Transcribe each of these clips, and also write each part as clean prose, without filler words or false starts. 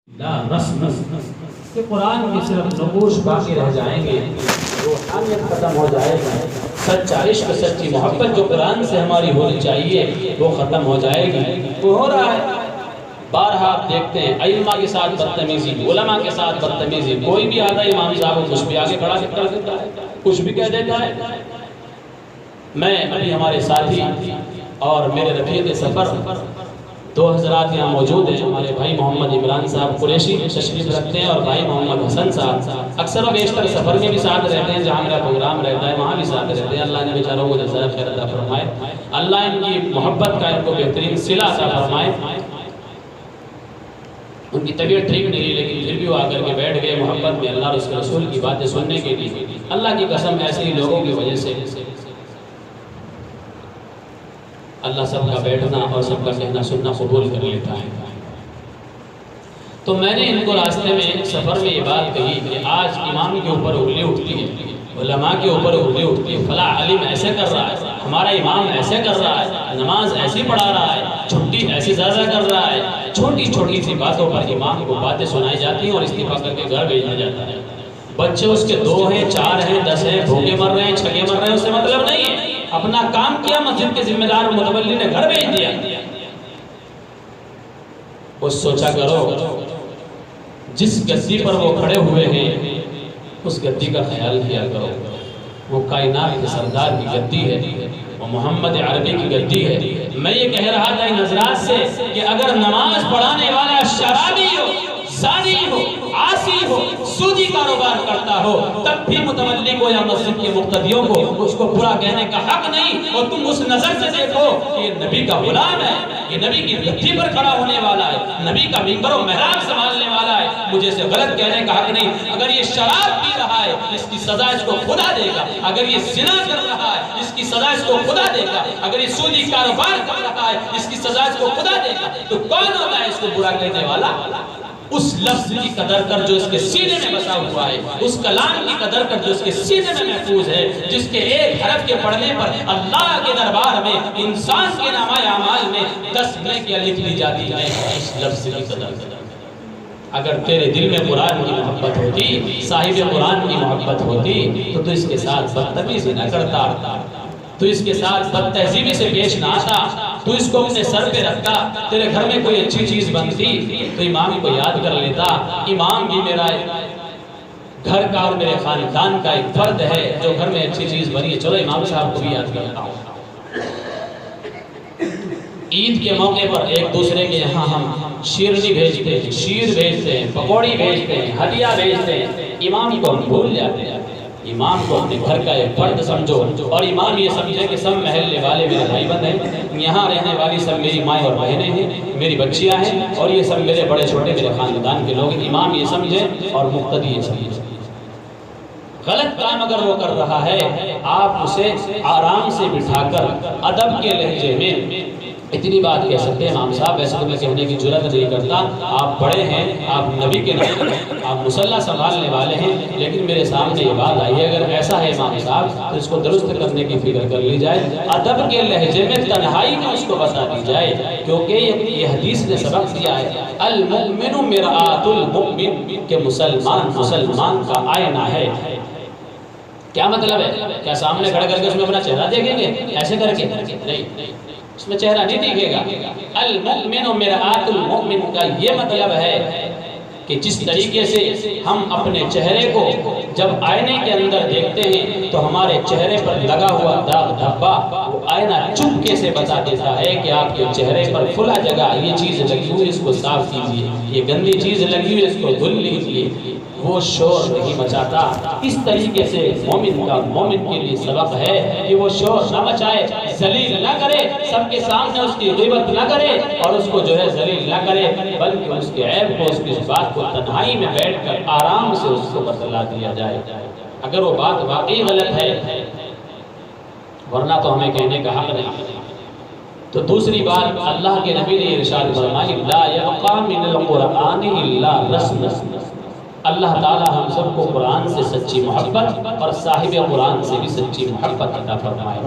لا رسم کہ قرآن کی صرف نقوش باقی رہ جائیں گے، روحانیت ختم ہو جائے گا، سچا عشق سچی محبت جو قرآن سے ہماری ہونی چاہیے وہ ختم ہو جائے گی۔ وہ ہو رہا ہے، بارہا آپ دیکھتے ہیں ائمہ کے ساتھ بدتمیزی، علماء کے ساتھ بدتمیزی، کوئی بھی آدھا امام صاحب کچھ بھی آگے کھڑا کر دیتا ہے، کچھ بھی کہہ دیتا ہے۔ میں ابھی ہمارے ساتھی اور میرے رفیق سفر دو حضرات یہاں موجود ہیں، ہمارے بھائی محمد عمران صاحب قریشی تشریف رکھتے ہیں اور بھائی محمد حسن صاحب اکثر و بیشتر سفر میں بھی ساتھ رہتے ہیں، جہاں میرا پروگرام رہتا ہے وہاں بھی ساتھ رہتے ہیں۔ اللہ نے بیچاروں کو جزائے خیر عطا فرمائے، اللہ ان کی محبت کا ان کو بہترین صلہ عطا فرمائے۔ ان کی طبیعت ٹھیک نہیں لیکن پھر بھی وہ آ کر کے بیٹھ گئے محبت میں اللہ اور اس کے رسول کی باتیں سننے کے لیے۔ اللہ کی قسم ایسے ہی لوگوں کی وجہ سے اللہ سب کا بیٹھنا اور سب کا کہنا سننا قبول کر لیتا ہے۔ تو میں نے ان کو راستے میں سفر میں یہ بات کہی کہ آج امام کے اوپر انگلی اٹھتی ہے، علماء کے اوپر انگلی اٹھتی ہے، فلاں عالم ایسے کر رہا ہے، ہمارا امام ایسے کر رہا ہے، نماز ایسی پڑھا رہا ہے، چھٹی ایسی زیادہ کر رہا ہے۔ چھوٹی چھوٹی سی باتوں پر امام کو باتیں سنائی جاتی ہیں اور استعفا کر کے گھر بھیجا جاتا ہے۔ بچے اس کے 2 ہیں 4 ہیں 10 ہیں، بھوکے مر رہے ہیں چھکے مر رہے ہیں، اس سے مطلب نہیں ہے، اپنا کام کیا، مسجد کے ذمہ دار متولی نے گھر بھیج دیا۔ وہ سوچا کرو جس گدی پر وہ کھڑے ہوئے ہیں اس گدی کا خیال کیا کرو، وہ کائنات کے سردار کی گدی ہے، وہ محمد عربی کی گدی ہے۔ میں یہ کہہ رہا تھا ان حضرات سے کہ اگر نماز پڑھانے والا شرابی ہو، زانی ہو، عاصی ہو، سودی کاروبار کرتا ہو، تب بھی متولی کو یا مسجد کے مقتدیوں کو اس کو برا کہنے کا حق نہیں۔ اور تم اس نظر سے دیکھو کہ یہ نبی کا غلام ہے، یہ نبی کی گدی پر کھڑا ہونے والا ہے، نبی کا ممبر و محراب سنبھالنے والا ہے، مجھے اسے غلط کہنے کا حق نہیں۔ اگر یہ شراب پی رہا ہے اس کی سزا اس کو خدا دے گا، اگر یہ زنا کر رہا ہے اس کی سزا اس کو خدا دے گا، اگر یہ سودی کاروبار کر رہا ہے اس کی سزا اس کو خدا دے گا۔ تو کون ہوگا اس کو برا کہنے والا؟ اس لفظ کی قدر کر جو اس کے سینے میں بسا ہوا ہے، اس کلام کی قدر کر جو اس کے سینے میں محفوظ ہے، جس کے ایک حرف کے پڑھنے پر اللہ کے دربار میں انسان کے نامہ اعمال میں 10 نیکیاں لکھ لی جاتی ہیں۔ اس لفظ کی قدر کر، اگر تیرے دل میں قرآن کی محبت ہوتی، صاحب قرآن کی محبت ہوتی تو اس کے ساتھ بدتمیزی نہ کرتا، تو اس کے ساتھ بد تہذیبی سے پیش نہ آتا، تو اس کو اپنے سر پہ رکھتا۔ تیرے گھر میں کوئی اچھی چیز بنتی تو امام کو یاد کر لیتا، امام بھی میرا گھر کا اور میرے خاندان کا ایک فرد ہے جو گھر میں اچھی چیز بنی ہے، چلو امام صاحب کو بھی یاد کرتا ہوں۔ عید کے موقع پر ایک دوسرے کے یہاں ہم شیرنی بھیجتے ہیں، شیر بھیجتے ہیں، پکوڑی بھیجتے ہیں، ہدیہ بھیجتے ہیں، امام کو ہم بھول جاتے ہیں۔ امام کو اپنے گھر کا ایک فرد سمجھو، اور امام یہ سمجھے کہ سب محلے والے میرے بھائی بند ہیں، یہاں رہنے والی سب میری مائیں اور بہنیں ہیں، میری بچیاں ہیں، اور یہ سب میرے بڑے چھوٹے میرے خاندان کے لوگ ہیں۔ امام یہ سمجھے اور مقتدی یہ سمجھے۔ غلط کام اگر وہ کر رہا ہے آپ اسے آرام سے بٹھا کر ادب کے لہجے میں اتنی بات کہہ سکتے ہیں، امام صاحب ویسے تو میں کہنے کی جرات نہیں کرتا، آپ بڑے ہیں، آپ نبی کے نبی ہیں، آپ مصلی سنبھالنے والے ہیں، لیکن میرے سامنے یہ بات آئی ہے، اگر ایسا ہے امام صاحب تو اس کو درست کرنے کی فکر کر لی جائے، ادب کے لہجے میں تنہائی میں اس کو بتا دی جائے، کیونکہ یہ حدیث نے سبق دیا ہے المؤمن مرآت المؤمن، کہ مسلمان کا آئینہ ہے۔ کیا مطلب ہے؟ کیا سامنے کھڑا کر کے اس میں اپنا چہرہ دیکھیں گے ایسے کر کے؟ نہیں، اس میں چہرہ نہیں دیکھے گا۔ المؤمن مرآت المؤمن کا یہ مطلب ہے کہ جس طریقے سے ہم اپنے چہرے کو جب آئینے کے اندر دیکھتے ہیں تو ہمارے چہرے پر لگا ہوا داغ دھبا وہ آئینہ چپکے سے بتا دیتا ہے کہ آپ کے چہرے پر فلاں جگہ یہ چیز لگی ہوئی، اس کو صاف کیجیے، یہ گندی چیز لگی ہوئی، اس کو دھل لیجیے، وہ شور نہیں مچاتا۔ اس طریقے سے مومن کے لیے سبق ہے کہ وہ شور نہ مچائے، ذلیل نہ کرے، سب کے سامنے اس کی غیبت نہ کرے اور اس کو جو ہے ذلیل نہ کرے، بلکہ اس کے عیب کو، اس کی بات کو تنہائی میں بیٹھ کر آرام سے اس کو بتلا دیا جائے۔ اگر وہ بات واقعی غلط ہے ورنہ تو ہمیں کہنے کا حق نہیں۔ تو دوسری بات اللہ کے نبی نے ارشاد فرمائی لا یبقى من القرآن الا رسم، اللہ تعالی ہم سب کو قرآن سے سچی محبت اور صاحب قرآن سے بھی سچی محبت عطا فرمائے۔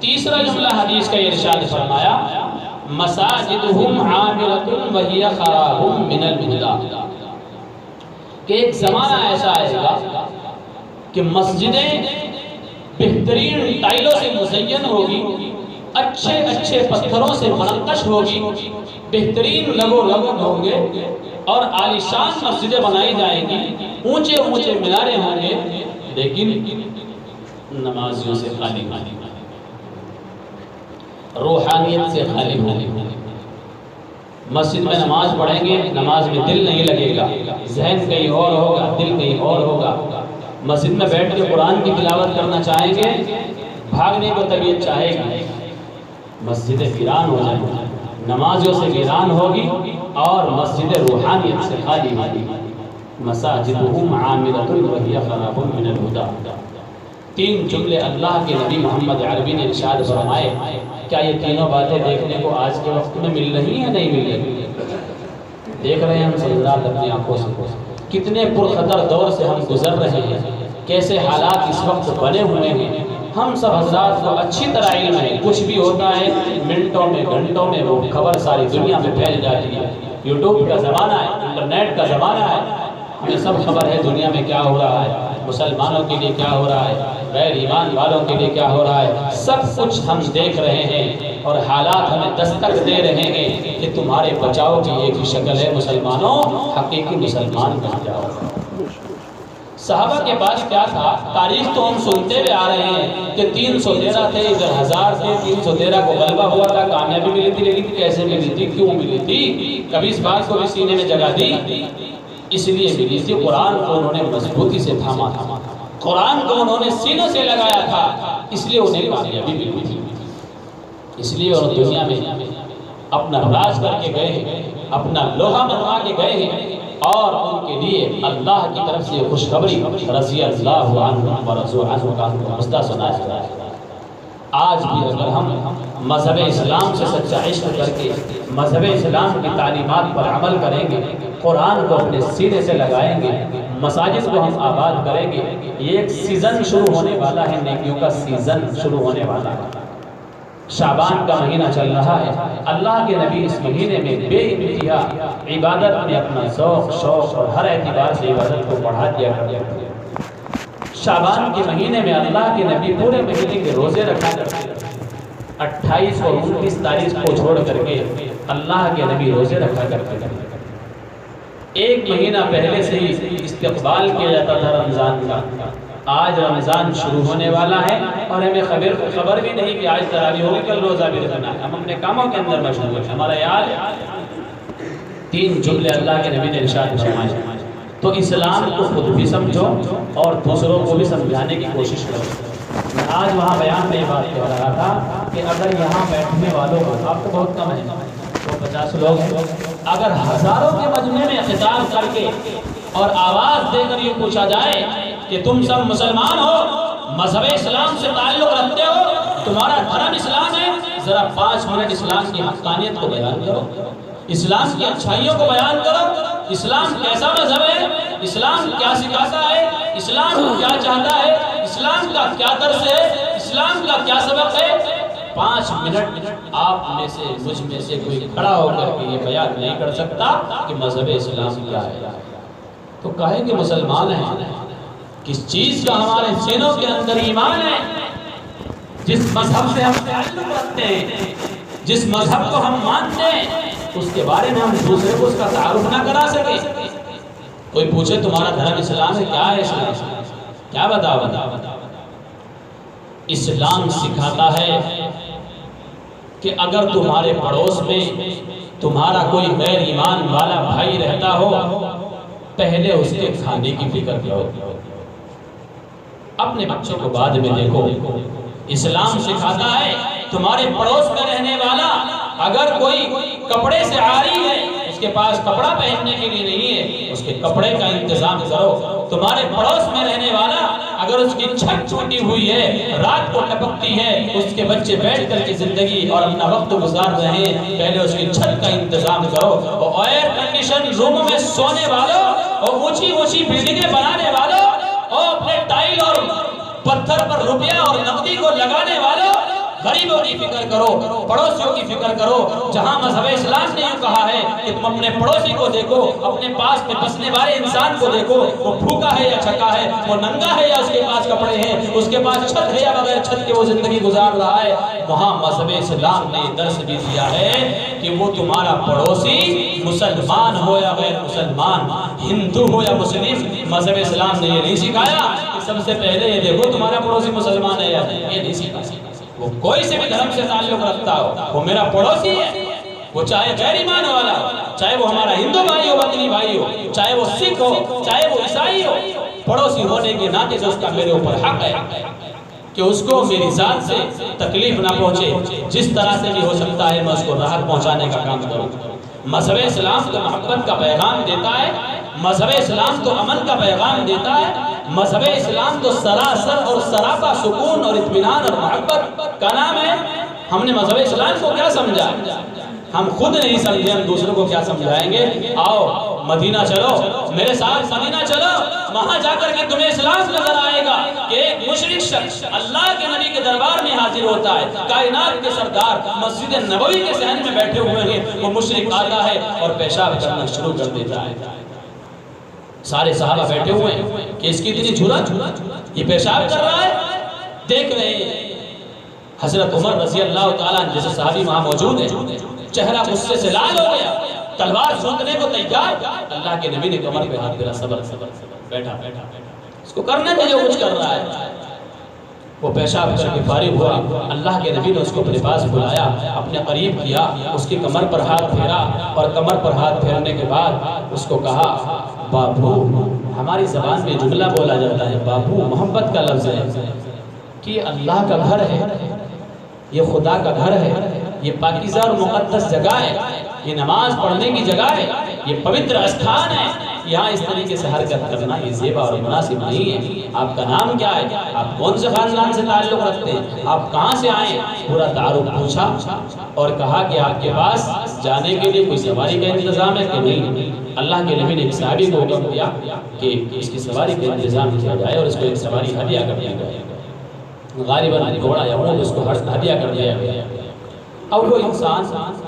تیسرا جملہ حدیث کا ارشاد فرمایا مساجدہم عامرۃ وہی خراب من الہدی، کہ ایک زمانہ ایسا آئے گا کہ مسجدیں بہترین ٹائلوں سے مزین ہوگی، اچھے اچھے پتھروں سے منقش ہوگی، بہترین لگو لگن ہوں گے اور عالیشان مسجدیں بنائی جائیں گی، اونچے اونچے مینارے ہوں گے، لیکن نمازیوں سے خالی خالی، روحانیت سے خالی خالی۔ مسجد میں نماز پڑھیں گے، نماز میں دل نہیں لگے گا، ذہن کہیں اور ہوگا، دل کہیں اور ہوگا۔ مسجد میں بیٹھ کے قرآن کی تلاوت کرنا چاہیں گے، بھاگنے کو طبیعت چاہے گی، مسجد ویران ہو جائیں گی، نمازوں سے ویران ہوگی اور مسجد روحانیت سے خالی خالی۔ مساجدہم عامرۃ وہی خراب من الہدی، تین جملے اللہ کے نبی محمد عربی نے ارشاد فرمائے۔ کیا یہ تینوں باتیں دیکھنے کو آج کے وقت میں مل رہی ہیں؟ نہیں مل رہی؟ دیکھ رہے ہیں ہم سنزاد اپنی آنکھوں سے، کتنے پرخطر دور سے ہم گزر رہے ہیں، کیسے حالات اس وقت بنے ہوئے ہیں۔ ہم سب حضرات کو اچھی طرح علم ہے، کچھ بھی ہوتا ہے منٹوں میں گھنٹوں میں وہ خبر ساری دنیا میں پھیل جاتی ہے۔ یوٹیوب کا زمانہ ہے، انٹرنیٹ کا زمانہ ہے، ہمیں سب خبر ہے دنیا میں کیا ہو رہا ہے، مسلمانوں کے لیے کیا ہو رہا ہے، غیر ایمان والوں کے لیے کیا ہو رہا ہے، سب کچھ ہم دیکھ رہے ہیں اور حالات ہمیں دستک دے رہے ہیں کہ تمہارے بچاؤ کی ایک ہی شکل ہے، مسلمانوں حقیقی مسلمان بن جاؤ۔ صحابہ کے پاس کیا تھا؟ تاریخ تو ہم سنتے ہوئے آ رہے ہیں کہ 313 تھے، ادھر 1000 تھے، 313 کو غلبہ ہوا تھا، کامیابی ملی تھی، لیکن کیسے ملی تھی، کیوں ملی تھی؟ کبھی اس بات کو بھی سینے میں جگہ دی؟ اس لیے ملی تھی قرآن کو انہوں نے مضبوطی سے تھاما تھا، قرآن کو انہوں نے سینوں سے لگایا تھا، اس لیے انہیں کامیابی ملی تھی۔ اس لیے اور دنیا میں اپنا راج کر کے گئے ہیں، اپنا لوہا منوا کے گئے ہیں، اور ان کے لیے اللہ کی طرف سے خوشخبری رضی اللہ عنہ ورضوا عنہ کا مسئلہ سنایا جا رہا ہے۔ آج بھی اگر ہم مذہب اسلام سے سچا عشق کر کے مذہب اسلام کی تعلیمات پر عمل کریں گے، قرآن کو اپنے سینے سے لگائیں گے، مساجد کو ہم آباد کریں گے، یہ ایک سیزن شروع ہونے والا ہے، نیکیوں کا سیزن شروع ہونے والا ہے۔ شعبان کا مہینہ چل رہا ہے، اللہ کے نبی اس مہینے میں بے انتہا عبادت میں اپنا ذوق شوق اور ہر اعتبار سے عبادت کو بڑھا دیا کرتے ہیں۔ شعبان کے مہینے میں اللہ کے نبی پورے مہینے کے روزے رکھا کرتے ہیں، 28 اور 29 تاریخ کو چھوڑ کر کے اللہ کے نبی روزے رکھا کرتے ہیں۔ ایک مہینہ پہلے سے ہی استقبال کیا جاتا تھا رمضان کا۔ آج رمضان شروع ہونے والا ہے اور ہمیں خبر بھی نہیں کہ آج تراویح ہوگی، کل روزہ بھی رکھنا ہے، ہم اپنے کاموں کے اندر مشغول ہیں۔ ہمارا یاد ہے 3 جملے اللہ کے نبی نے ارشاد فرمائے، تو اسلام کو خود بھی سمجھو اور دوسروں کو بھی سمجھانے کی کوشش کرو۔ میں آج وہاں بیان میں یہ بات کہہ رہا تھا کہ اگر یہاں بیٹھنے والوں کو، آپ تو بہت کم ہیں، 150 لوگ ہیں، اگر ہزاروں کے مجمع میں خطاب کر کے اور آواز دے کر یہ پوچھا جائے کہ تم سب مسلمان ہو، مذہب اسلام سے تعلق رکھتے ہو، تمہارا دھرم اسلام ہے، ذرا 5 منٹ اسلام کی حقانیت کو بیان کرو، اسلام کی اچھائیوں کو بیان کرو، اسلام کیسا مذہب ہے، اسلام کیا سکھاتا ہے، اسلام کیا چاہتا ہے، اسلام کا کیا درس ہے، اسلام کا کیا سبق ہے۔ 5 منٹ آپ میں سے مجھ میں سے کوئی کھڑا ہو کر کے یہ بیان نہیں کر سکتا کہ مذہب اسلام کیا ہے۔ تو کہے کہ مسلمان ہیں، کس چیز کا ہمارے سینوں کے اندر ایمان ہے، جس مذہب سے ہم تعلق رکھتے ہیں، جس مذہب کو ہم مانتے ہیں، اس کے بارے میں ہم دوسرے کو اس کا تعارف نہ کرا سکے۔ کوئی پوچھے تمہارا دھرم اسلام ہے، کیا ہے اسلام؟ کیا بتاؤ؟ اسلام سکھاتا ہے کہ اگر تمہارے پڑوس میں تمہارا کوئی غیر ایمان والا بھائی رہتا ہو، پہلے اس کے کھانے کی فکر کرو، اپنے بچوں کو بعد میں دیکھو۔ اسلام سکھاتا ہے تمہارے پڑوس میں رہنے والا اگر کوئی کپڑے سے عاری ہے، اس کے پاس کپڑا پہننے کے لیے نہیں ہے، اس کے کپڑے کا انتظام کرو۔ تمہارے پڑوس میں رہنے والا اگر اس کی چھت چھوٹی ہوئی ہے، رات کو ٹپکتی ہے، اس کے بچے بیٹھ کر کے زندگی اور اپنا وقت گزار رہے ہیں، پہلے اس کی چھت کا انتظام کرو۔ اور ایئر کنڈیشن روموں میں سونے والوں اور اونچی اونچی بلڈنگیں بنانے والوں اور اپنے ٹائل اور پتھر پر روپیہ اور نقدی کو لگانے والوں، غریبوں کی فکر کرو، پڑوسیوں کی فکر کرو۔ جہاں مذہب اسلام نے یوں کہا ہے کہ تم اپنے پڑوسی کو دیکھو، اپنے پاس میں بسنے والے انسان کو دیکھو، وہ بھوکا ہے یا چھکا ہے، وہ ننگا ہے یا اس کے پاس کپڑے ہیں، اس کے پاس چھت ہے یا بغیر چھت کے وہ زندگی گزار رہا ہے، وہاں مذہب اسلام نے درس بھی دیا ہے کہ وہ تمہارا پڑوسی مسلمان ہو یا غیر مسلمان، ہندو ہو یا مسلم، مذہب اسلام نے یہ نہیں سکھایا کہ سب سے پہلے یہ دیکھو تمہارا پڑوسی مسلمان ہے یا نہیں، یہ نہیں سکھایا۔ وہ کوئی سے بھی دھرم سے تعلق رکھتا ہو، وہ میرا پڑوسی ہے، وہ چاہے غیر ایمان والا ہو، چاہے وہ ہمارا ہندو بھائی ہو، بطنی بھائی ہو، چاہے وہ سکھ ہو، چاہے وہ عیسائی ہو، پڑوسی ہونے کے ناطے سے اس کا میرے اوپر حق ہے کہ اس کو میری ذات سے تکلیف نہ پہنچے، جس طرح سے بھی ہو سکتا ہے میں اس کو راحت پہنچانے کا کام کروں۔ مذہب اسلام تو محبت کا پیغام دیتا ہے، مذہب اسلام تو امن کا پیغام دیتا ہے، مذہب اسلام تو سراسر اور سراپا سکون اور اطمینان اور محبت کا نام ہے۔ ہم نے مذہب اسلام کو کیا سمجھا؟ ہم خود نہیں سمجھے، ہم دوسروں کو کیا سمجھائیں گے؟ آؤ مدینہ چلو، میرے ساتھ مدینہ چلو، وہاں جا کر کے تمہیں اسلام نظر آئے گا کہ ایک مشرک شخص اللہ کے نبی کے دربار میں حاضر ہوتا ہے، کائنات کے سردار مسجد نبوی کے صحن میں بیٹھے ہوئے ہیں، وہ مشرک آتا ہے اور پیشاب کرنا شروع کر دیتا ہے۔ سارے صحابہ بیٹھے ہوئے ہیں کہ اس کی اتنی جرأت، یہ پیشاب کر رہا ہے، دیکھ رہے ہیں۔ حضرت عمر رضی اللہ تعالیٰ جیسے صحابی وہاں موجود ہیں، چہرہ غصے سے لال ہو گیا، تلوار جھونکنے کو تیار۔ اللہ کے نبی نے کمر پہ ہاتھ پھیرا، صبر بیٹھا، اس کو کرنے دے جو کچھ کر رہا ہے۔ وہ پیشاب کر کے فارغ ہوا، اللہ کے نبی نے اس کو اپنے پاس بلایا، اپنے قریب کیا، اس کی کمر پر ہاتھ پھیرا، اور کمر پر ہاتھ پھیرنے کے بعد اس کو کہا بابو۔ ہماری زبان میں جملہ بولا جاتا ہے بابو، محبت کا لفظ ہے کہ اللہ کا گھر ہے، یہ خدا کا گھر ہے، یہ پاکیزہ اور مقدس جگہ ہے، یہ نماز پڑھنے کی جگہ ہے، یہ پوتر استھان ہے، یہاں اس طریقے سے حرکت کرنا یہ زیبا اور مناسب نہیں ہے۔ آپ کا نام کیا ہے؟ آپ کون سے خاندان سے تعلق رکھتے ہیں؟ آپ کہاں سے آئے؟ پورا تعارف پوچھا اور کہا کہ آپ کے پاس جانے کے لیے کوئی سواری کا انتظام ہے کہ نہیں؟ اللہ کے نبی نے ایک صحابی کو حکم دیا کہ اس کی سواری کا انتظام کیا جائے اور اس کو ایک سواری ہدیہ کر دیا جائے، غالباً گھوڑا یا اونٹ اس کو ہدیہ کر دیا گیا۔ اور وہ انسان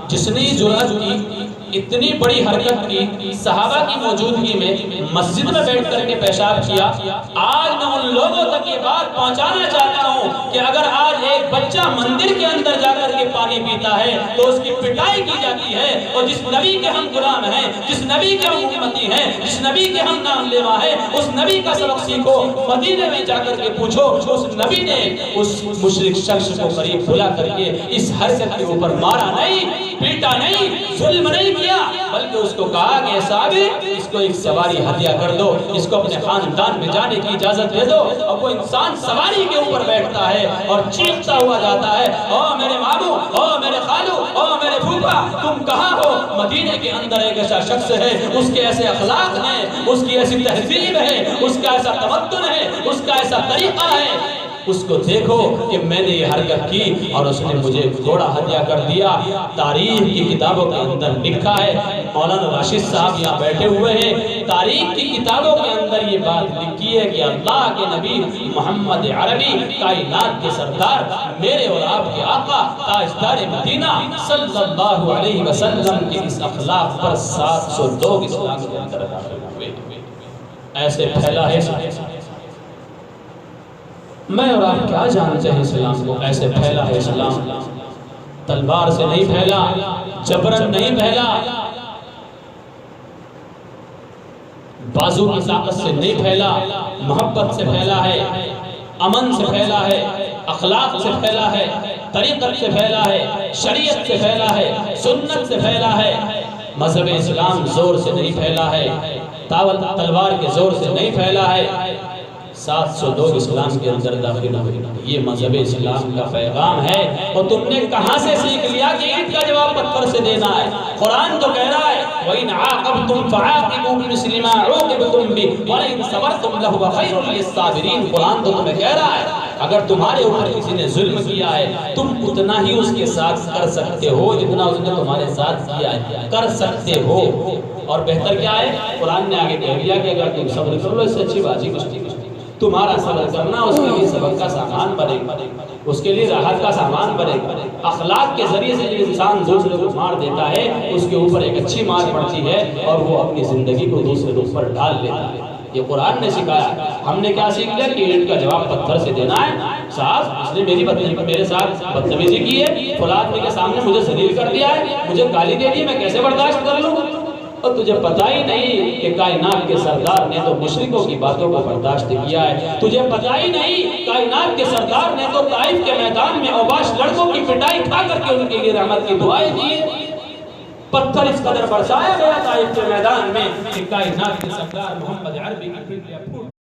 جس نے جرأت کی، اتنی بڑی حرکت کی، صحابہ کی موجودگی میں مسجد میں بیٹھ کر کے پیشاب کیا، آج میں ان لوگوں تک یہ بات پہنچانا چاہتا ہوں کہ اگر آج ایک بچہ مندر کے اندر جا کر کے پانی پیتا ہے تو اس کی پٹائی کی جاتی ہے، اور جس نبی کے ہم غلام ہیں، جس نبی کے ہم امتی ہیں، جس نبی کے ہم نام لیوا ہیں، اس نبی کا سبق سیکھو، مدینے میں جا کر کے پوچھو، اس نبی نے اس مشرک شخص کو قریب بلا کر کے اس حرکت کے اوپر مارا نہیں، پیٹا نہیں، ظلم نہیں کیا، بلکہ اس کو کہا کہ صحابی اس کو ایک سواری ہدیہ کر دو، اس کو اپنے خاندان میں جانے کی اجازت دے دو۔ اور وہ انسان سواری کے اوپر بیٹھتا ہے اور چیختا ہوا جاتا ہے، او میرے مامو، او میرے خالو، او میرے پھوپھا، تم کہاں ہو؟ مدینے کے اندر ایک ایسا شخص ہے، اس کے ایسے اخلاق ہیں، اس کی ایسی تہذیب ہے، اس کا ایسا تمدن ہے، اس کا ایسا طریقہ ہے، اس کو دیکھو کہ میں نے یہ حرکت کی اور اس نے مجھے گھوڑا ہدیہ کر دیا۔ تاریخ کی کتابوں کے اندر لکھا ہے، مولانا راشد صاحب یہاں بیٹھے ہوئے ہیں، تاریخ کی کتابوں کے اندر یہ بات لکھی ہے کہ اللہ کے نبی محمد عربی کائنات کے سردار، میرے اور آپ کے آقا تاجدار مدینہ صلی اللہ علیہ وسلم کے اس اخلاق پر 702 اسلام کے اندر داخل ہوئے، ایسے پھیلا ہے۔ میں اور آپ کیا جانتے ہیں اسلام کو؟ ایسے پھیلا ہے اسلام، تلوار سے نہیں پھیلا، جبرن نہیں پھیلا، بازو کی طاقت سے نہیں پھیلا، محبت سے پھیلا ہے، امن سے پھیلا ہے، اخلاق سے پھیلا ہے، طریقت سے پھیلا ہے، شریعت سے پھیلا ہے، سنت سے پھیلا ہے۔ مذہب اسلام زور سے نہیں پھیلا ہے، تلوار کے زور سے نہیں پھیلا ہے، 702 اسلام کے اندر داخل ہوئے۔ یہ مذہب اسلام کا پیغام ہے، اور تم نے کہاں سے سیکھ لیا کہ اینٹ کا جواب پتھر سے دینا ہے؟ قرآن تو کہہ رہا ہے وَإِنْ عَاقَبْتُمْ فَعَاقِبُوا بِمِثْلِ مَا عُوقِبْتُمْ بِهِ وَلَئِنْ صَبَرْتُمْ لَهُوَ خَيْرٌ لِلصَّابِرِينَ۔ قرآن تو تمہیں کہہ رہا ہے اگر تمہارے اوپر کسی نے ظلم کیا ہے، تم اتنا ہی اس کے ساتھ کر سکتے ہو جتنا اس نے تمہارے ساتھ کیا ہے، کر سکتے ہو۔ اور بہتر کیا ہے؟ قرآن نے آگے کہہ دیا کہ اگر تم صبر کر لو، اس سے اچھی بات ہی کچھ نہیں۔ تمہارا صبر کرنا اس کے لیے سبق کا سامان بنے گا، اس کے لیے راحت کا سامان بنے گا۔ اخلاق کے ذریعے سے جو انسان دوسرے کو مار دیتا ہے اس کے اوپر ایک اچھی مار پڑتی ہے اور وہ اپنی زندگی کو دوسرے کے اوپر ڈال لیتا ہے۔ یہ قرآن نے سکھایا۔ ہم نے کیا سیکھ لیا کہ اینٹ کا جواب پتھر سے دینا ہے۔ صاحب اس نے میرے ساتھ بدتمیزی کی ہے، فلاں آدمی کے سامنے مجھے ذلیل کر دیا ہے، مجھے گالی دے دی، میں کیسے برداشت کر لوں؟ اور تجھے پتہ ہی نہیں کہ کائنات کے سردار نے تو مشرکوں کی باتوں کو برداشت کیا ہے، تجھے پتہ ہی نہیں کائنات کے سردار نے تو طائف کے میدان میں اوباش لڑکوں کی پٹائی کھا کر کے ان کے لیے رحمت کی دعائیں کی۔ پتھر اس قدر برسایا گیا طائف کے میدان میں کہ کائنات کے سردار محمد عربی کی پھر